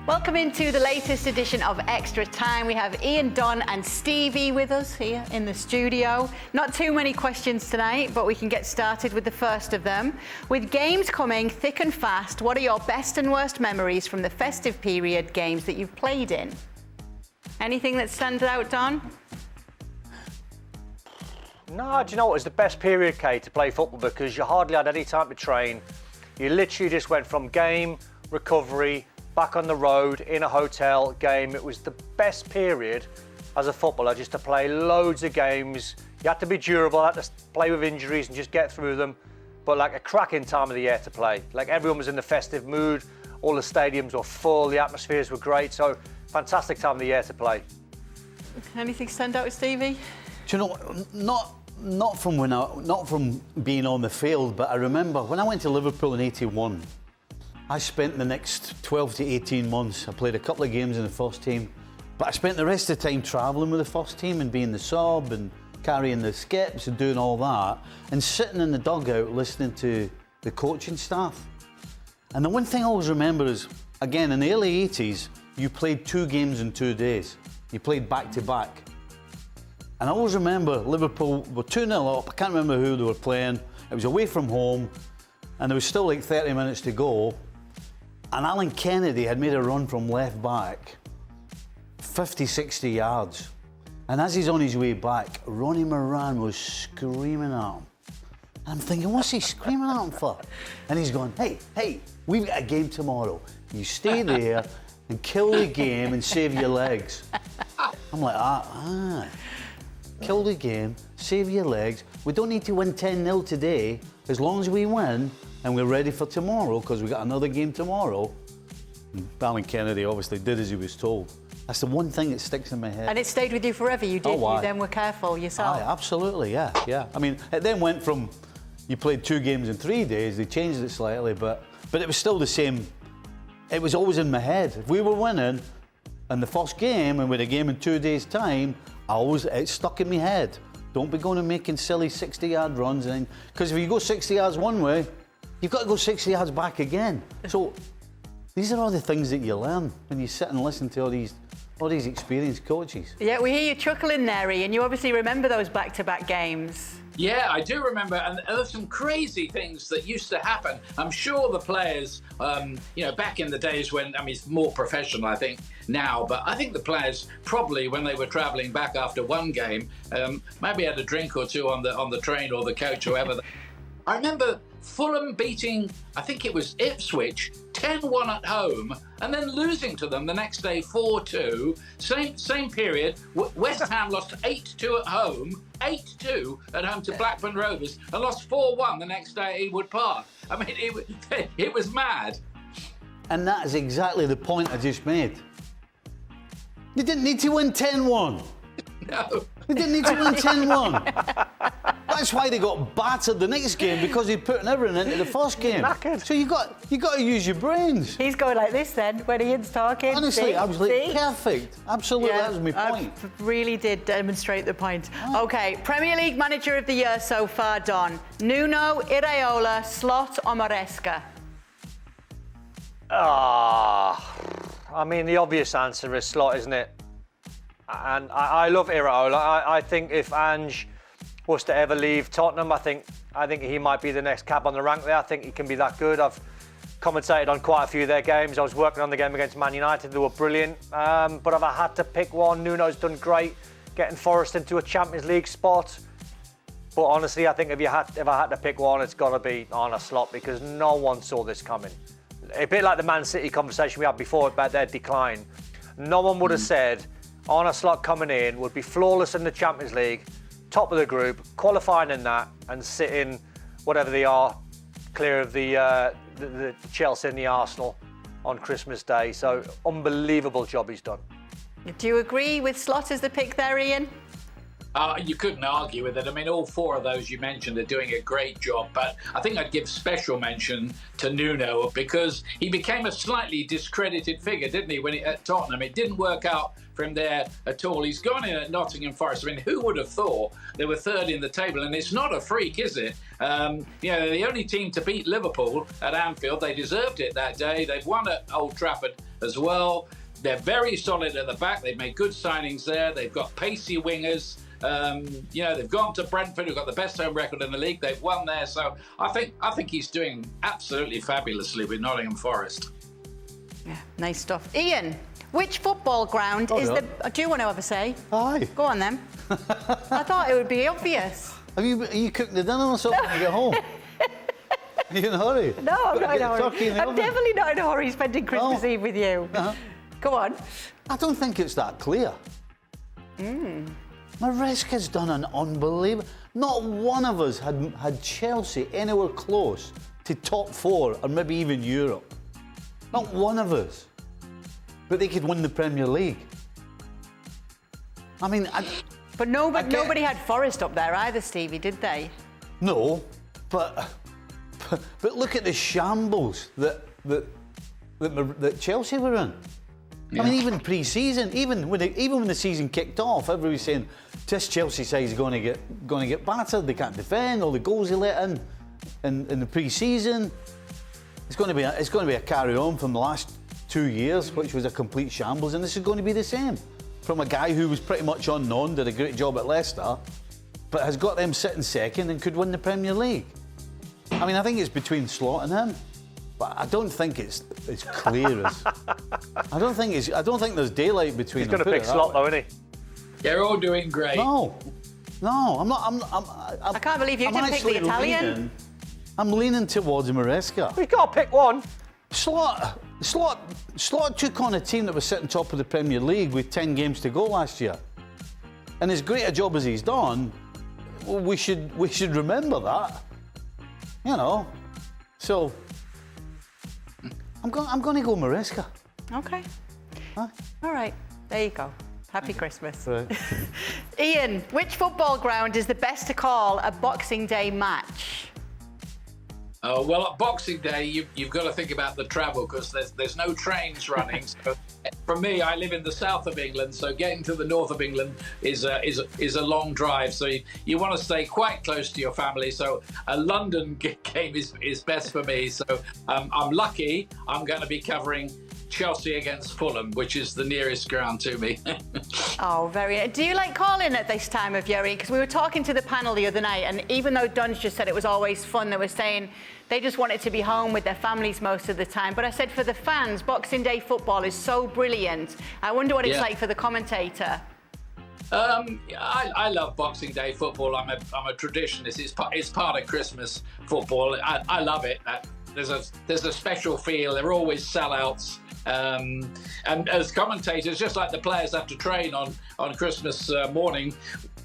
Welcome into the latest edition of Extra Time. We have Ian, Don and Stevie with us here in the studio. Not too many questions tonight, but we can get started with the first of them. With games coming thick and fast, what are your best and worst memories from the festive period games that you've played in? Anything that stands out, Don? No, do you know what? It's the best period, Kate, to play football because you hardly had any time to train. You literally just went from game, recovery, back on the road, in a hotel, game. It was the best period as a footballer, just to play loads of games. You had to be durable, had to play with injuries and just get through them. But like a cracking time of the year to play. Like everyone was in the festive mood, all the stadiums were full, the atmospheres were great. So fantastic time of the year to play. Anything stand out, Stevie? Do you know, not from being on the field, but I remember when I went to Liverpool in '81, I spent the next 12 to 18 months. I played a couple of games in the first team, but I spent the rest of the time travelling with the first team and being the sub and carrying the skips and doing all that and sitting in the dugout listening to the coaching staff. And the one thing I always remember is, again, in the early 80s, you played 2 games in 2 days. You played back to back. And I always remember Liverpool were 2-0 up. I can't remember who they were playing. It was away from home and there was still like 30 minutes to go. And Alan Kennedy had made a run from left back, 50, 60 yards. And as he's on his way back, Ronnie Moran was screaming at him. And I'm thinking, what's he screaming at him for? And he's going, hey, we've got a game tomorrow. You stay there and kill the game and save your legs. I'm like, kill the game, save your legs. We don't need to win 10-0 today, as long as we win and we're ready for tomorrow, because we got another game tomorrow. And Alan Kennedy obviously did as he was told. That's the one thing that sticks in my head. And it stayed with you forever, you did? You then were careful yourself? Aye, absolutely, yeah. I mean, it then went from, you played 2 games in 3 days, they changed it slightly, but it was still the same. It was always in my head. If we were winning in the first game and with a game in 2 days' time, it stuck in my head. Don't be going and making silly 60-yard runs, because if you go 60 yards one way, you've got to go 60 yards back again. So these are all the things that you learn when you sit and listen to all these experienced coaches. Yeah, we hear you chuckling there, Ian. You obviously remember those back-to-back games. Yeah, I do remember, and there's some crazy things that used to happen. I'm sure the players, back in the days when, it's more professional, I think, now, but I think the players probably, when they were travelling back after one game, maybe had a drink or two on the train or the coach, or whoever. I remember Fulham beating, I think it was Ipswich, 10-1 at home, and then losing to them the next day 4-2. Same period. West Ham lost 8-2 at home, 8-2 at home to Blackburn Rovers, and lost 4-1 the next day at Ewood Park. It was mad. And that is exactly the point I just made. They didn't need to win 10-1. No. They didn't need to win 10-1. That's why they got battered the next game, because they'd put everything into the first game. So you got to use your brains. He's going like this then when Ian's talking. Honestly, I was like, perfect. Absolutely, that was my point. Really did demonstrate the point. Okay, Premier League Manager of the Year so far, Don. Nuno, Iraola, Slot or Maresca? The obvious answer is Slot, isn't it? And I love Iraola. I think if Ange was to ever leave Tottenham, I think he might be the next cab on the rank there. I think he can be that good. I've commentated on quite a few of their games. I was working on the game against Man United. They were brilliant. But if I had to pick one, Nuno's done great, getting Forest into a Champions League spot. But honestly, I think if I had to pick one, it's got to be Arne Slot, because no one saw this coming. A bit like the Man City conversation we had before about their decline. No one would have said Arne Slot coming in would be flawless in the Champions League, top of the group, qualifying in that, and sitting, whatever they are, clear of the Chelsea and the Arsenal on Christmas Day. So, unbelievable job he's done. Do you agree with Slot as the pick there, Ian? You couldn't argue with it. I mean, all four of those you mentioned are doing a great job, but I think I'd give special mention to Nuno because he became a slightly discredited figure, didn't he, when at Tottenham? It didn't work out for him there at all. He's gone in at Nottingham Forest. I mean, who would have thought they were third in the table? And it's not a freak, is it? They're the only team to beat Liverpool at Anfield. They deserved it that day. They've won at Old Trafford as well. They're very solid at the back. They've made good signings there. They've got pacey wingers. They've gone to Brentford, who've got the best home record in the league. They've won there. So I think he's doing absolutely fabulously with Nottingham Forest. Yeah, nice stuff. Ian, which football ground is the... Do you want to have a say? Aye. Go on then. I thought it would be obvious. Are you cooking the dinner or something when you get home? Are you in a hurry? No, I'm not in a hurry. I'm definitely not in a hurry spending Christmas Eve with you. Go on. I don't think it's that clear. Maresca's done an unbelievable... Not one of us had Chelsea anywhere close to top four or maybe even Europe. Not one of us. But they could win the Premier League. I mean... But nobody had Forest up there either, Stevie, did they? No, but look at the shambles that Chelsea were in. Yeah. I mean, even pre-season, even when the season kicked off, everybody was saying this Chelsea side is going to get battered. They can't defend. All the goals they let in the pre-season. It's going to be a carry on from the last 2 years, which was a complete shambles, and this is going to be the same from a guy who was pretty much unknown, did a great job at Leicester, but has got them sitting second and could win the Premier League. I mean, I think it's between Slot and him. But I don't think it's as clear as. I don't think there's daylight between them. He's going to pick Slot though, isn't he? They're all doing great. No, I'm not. I can't believe you didn't pick the Italian. I'm leaning towards Maresca. We've got to pick one. Slot took on a team that was sitting top of the Premier League with 10 games to go last year, and as great a job as he's done, we should remember that. You know, so. I'm going to go Maresca. Okay. Huh? All right. There you go. Happy Christmas. Right. Ian, which football ground is the best to call a Boxing Day match? Well, at Boxing Day, you've got to think about the travel because there's no trains running. So, for me, I live in the south of England, so getting to the north of England is a long drive. So you want to stay quite close to your family. So a London game is best for me. So I'm lucky. I'm going to be covering Chelsea against Fulham, which is the nearest ground to me. Oh, very. Do you like calling at this time of year? Because we were talking to the panel the other night, and even though Don's just said it was always fun, they were saying they just wanted to be home with their families most of the time. But I said for the fans, Boxing Day football is so brilliant. I wonder what it's like for the commentator. I love Boxing Day football. I'm a traditionalist. It's part of Christmas football. I love it. There's a special feel. They're always sellouts. And as commentators, just like the players have to train on Christmas morning,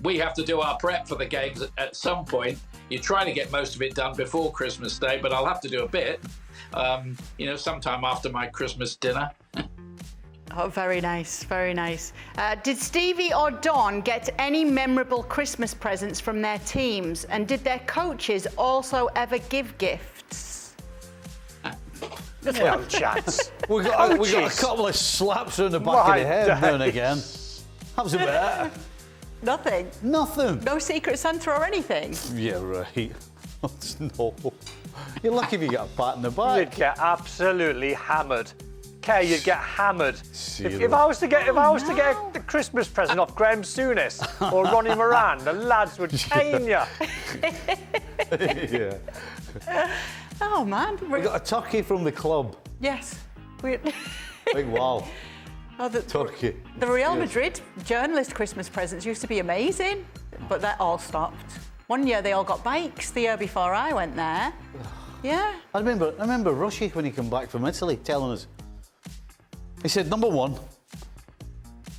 we have to do our prep for the games at some point. You try to get most of it done before Christmas Day, but I'll have to do a bit, sometime after my Christmas dinner. Oh, very nice, very nice. Did Stevie or Don get any memorable Christmas presents from their teams? And did their coaches also ever give gifts? No chance. we got a couple of slaps on the back of the head now and again. That was about it. Nothing? Nothing. No Secret Santa or anything? Yeah, right. No. You're lucky if you get a pat in the back. You'd get absolutely hammered. Kay, you'd get hammered. If I was to get the Christmas present off Graham Souness or Ronnie Moran, the lads would cane you. Yeah. Oh man. We got a turkey from the club. Yes. Big wow. Oh, turkey. The Real Madrid journalist Christmas presents used to be amazing, but that all stopped. One year they all got bikes, the year before I went there. Yeah. I remember Rushy when he came back from Italy telling us. He said, number one,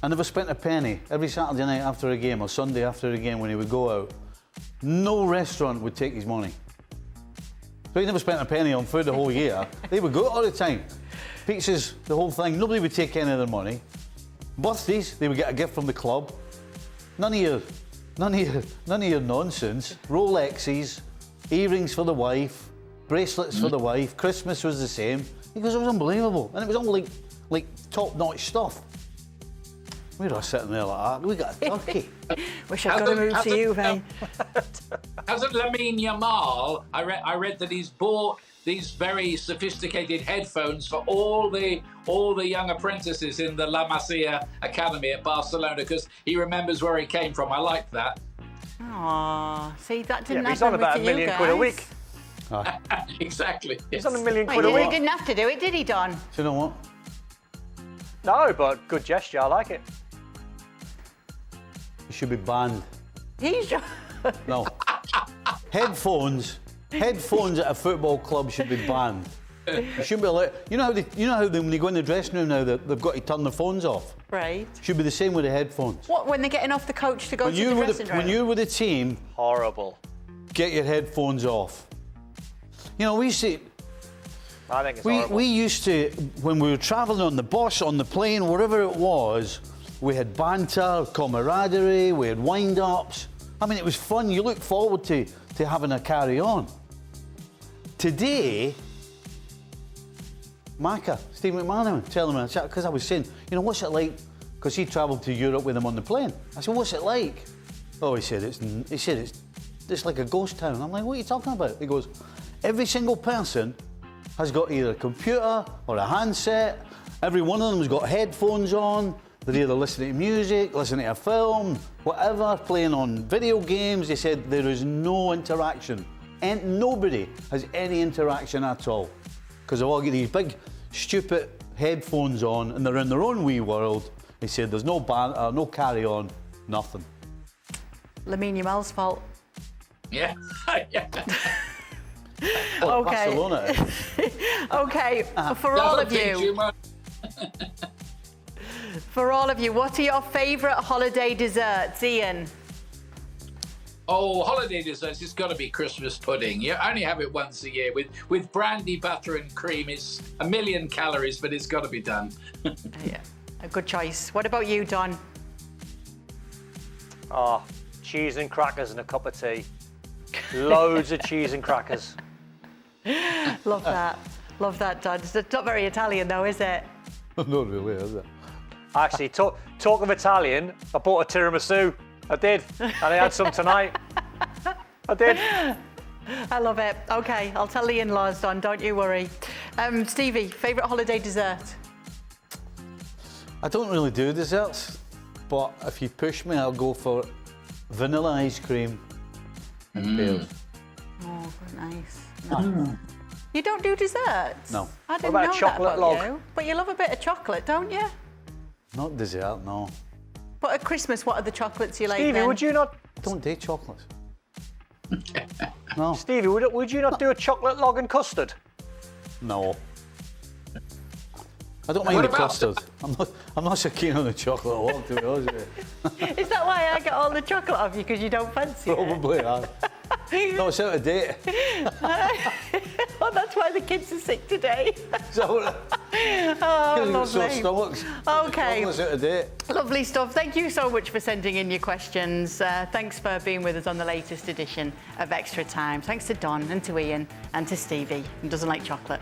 I never spent a penny every Saturday night after a game or Sunday after a game when he would go out. No restaurant would take his money. So he never spent a penny on food the whole year. They would go out all the time. Pizzas, the whole thing. Nobody would take any of their money. Birthdays, they would get a gift from the club. None of None of your nonsense. Rolexes, earrings for the wife, bracelets for the wife. Christmas was the same. He goes, it was unbelievable, and it was all like top-notch stuff. We were all sitting there like that. We got a turkey. Wish I could have moved to you, Ray. Hasn't Lamine Yamal? I read that he's bought these very sophisticated headphones for all the young apprentices in the La Masia Academy at Barcelona, because he remembers where he came from. I like that. Aw, see, that didn't happen he's on about with £1 million quid a week. Exactly. He's on £1 million Wait, quid a he week. didn't have to do it, did he, Don? Do you know what? No, but good gesture. I like it. You should be banned. He's No. Headphones at a football club should be banned. You shouldn't be allowed. You know how when they go in the dressing room now, they've got to turn their phones off. right. Should be the same with the headphones. What, when they're getting off the coach to go When to the you're dressing room? when you're with the team, Horrible. get your headphones off. You know, we used to. I think it's horrible. We used to, when we were travelling on the bus, on the plane, wherever it was, we had banter, camaraderie, we had wind-ups. I mean, it was fun. You look forward to having a carry-on. Today, Steve McManaman, telling me, because I was saying, you know, what's it like? Because he travelled to Europe with him on the plane. I said, what's it like? Oh, he said it's like a ghost town. I'm like, what are you talking about? He goes, every single person has got either a computer or a handset. Every one of them has got headphones on. They're either listening to music, listening to a film, whatever, playing on video games. They said there is no interaction. And nobody has any interaction at all. Because they've all got these big, stupid headphones on and they're in their own wee world. He said there's no banter, no carry-on, nothing. Lamine Yamal's fault. Yeah. Yeah. Well, Okay. Barcelona. Okay, for all of you, what are your favourite holiday desserts, Ian? Oh, holiday desserts, it's got to be Christmas pudding. You only have it once a year with brandy, butter and cream. It's 1,000,000 calories, but it's got to be done. Yeah, a good choice. What about you, Don? Oh, cheese and crackers and a cup of tea. Loads of cheese and crackers. Love that. Love that, Don. It's not very Italian, though, is it? Not really, is it? Actually, talk of Italian, I bought a tiramisu. I did, and I had some tonight. I did. I love it. Okay, I'll tell the in-laws, Don, don't you worry. Stevie, favourite holiday dessert? I don't really do desserts, but if you push me, I'll go for vanilla ice cream and pears. Oh, nice. No. You don't do desserts? No. I didn't about a know chocolate that about log? you. But you love a bit of chocolate, don't you? Not dessert, no. But at Christmas, what are the chocolates you like Stevie, then? would you not? Don't date chocolates. No. Stevie, would you not do a chocolate log and custard? No. I don't mind What the about- custard. I'm not so keen on the chocolate log, to be honest with you. Is that why I get all the chocolate off you, because you don't fancy it? Probably, aye. No, it's out of date. Oh, that's why the kids are sick today. So, Oh, sore lovely. stomachs. Okay. Chocolate's out of date. Lovely stuff. Thank you so much for sending in your questions. Thanks for being with us on the latest edition of Extra Time. Thanks to Don and to Ian and to Stevie, who doesn't like chocolate.